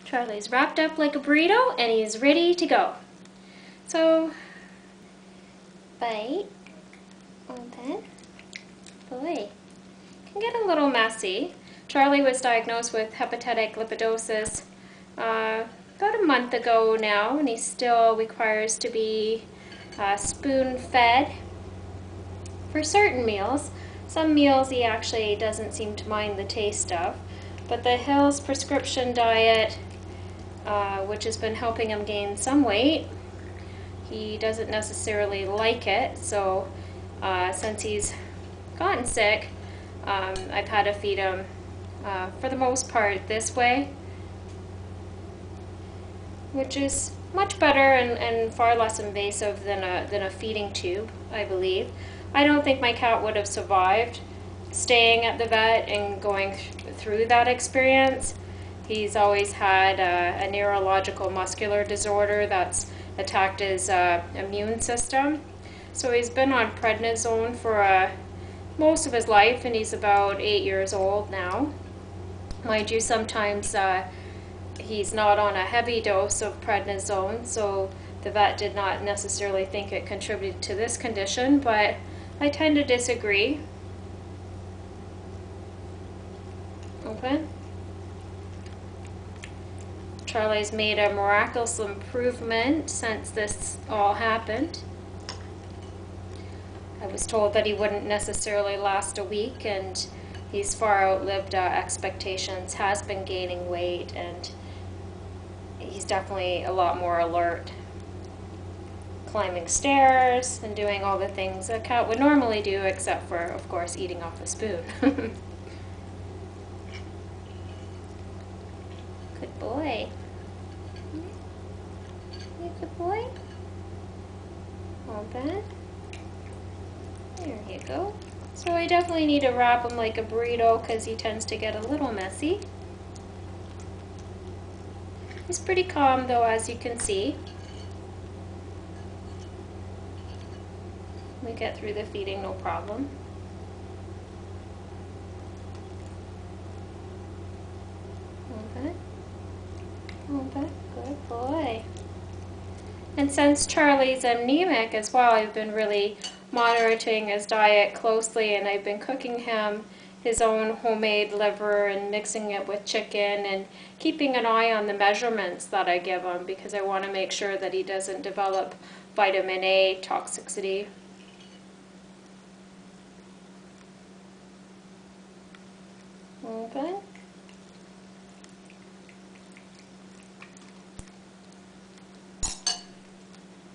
Charlie's wrapped up like a burrito and he's ready to go. So, bite, open, boy, can get a little messy. Charlie was diagnosed with hepatic lipidosis about a month ago now, and he still requires to be spoon-fed for certain meals. Some meals he actually doesn't seem to mind the taste of, but the Hill's prescription diet, which has been helping him gain some weight, he doesn't necessarily like it, so since he's gotten sick, I've had to feed him for the most part this way, which is much better and far less invasive than a feeding tube, I believe. I don't think my cat would have survived staying at the vet and going through that experience. He's always had a neurological muscular disorder that's attacked his immune system. So he's been on prednisone for most of his life, and he's about 8 years old now. Mind you, sometimes he's not on a heavy dose of prednisone, so the vet did not necessarily think it contributed to this condition, but I tend to disagree. Open. Charlie's made a miraculous improvement since this all happened. I was told that he wouldn't necessarily last a week, and he's far outlived expectations, has been gaining weight, and he's definitely a lot more alert. Climbing stairs and doing all the things a cat would normally do, except for, of course, eating off a spoon. Good boy. You good boy? Open. There you go. So I definitely need to wrap him like a burrito because he tends to get a little messy. He's pretty calm though, as you can see. We get through the feeding no problem. Okay. Okay, good boy. And since Charlie's anaemic as well, I've been really monitoring his diet closely, and I've been cooking him his own homemade liver and mixing it with chicken and keeping an eye on the measurements that I give him because I want to make sure that he doesn't develop vitamin A toxicity. Okay.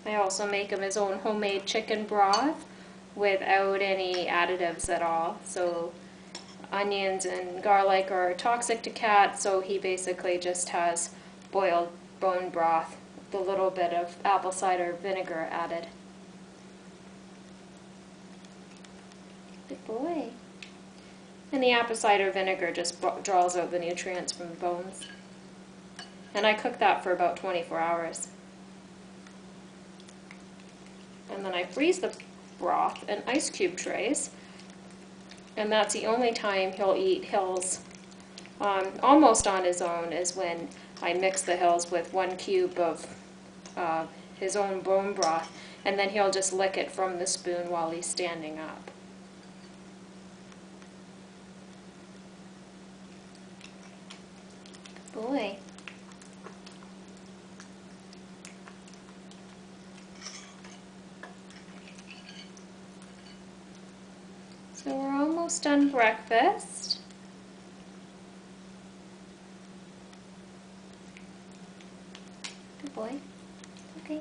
I also make him his own homemade chicken broth without any additives at all. So onions and garlic are toxic to cats, so he basically just has boiled bone broth with a little bit of apple cider vinegar added. Good boy. And the apple cider vinegar just draws out the nutrients from the bones. And I cook that for about 24 hours. And then I freeze the broth in ice cube trays. And that's the only time he'll eat Hills almost on his own, is when I mix the Hills with 1 cube of his own bone broth. And then he'll just lick it from the spoon while he's standing up. Boy. So we're almost done breakfast. Good boy. Okay.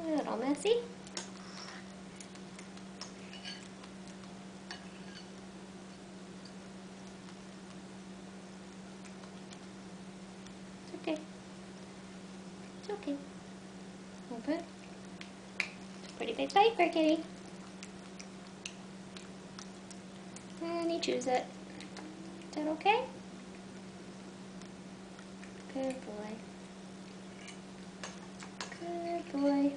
A little messy. It's okay. It's okay. Open. It's a pretty big bite for kitty. And he chews it. Is that okay? Good boy. Good boy.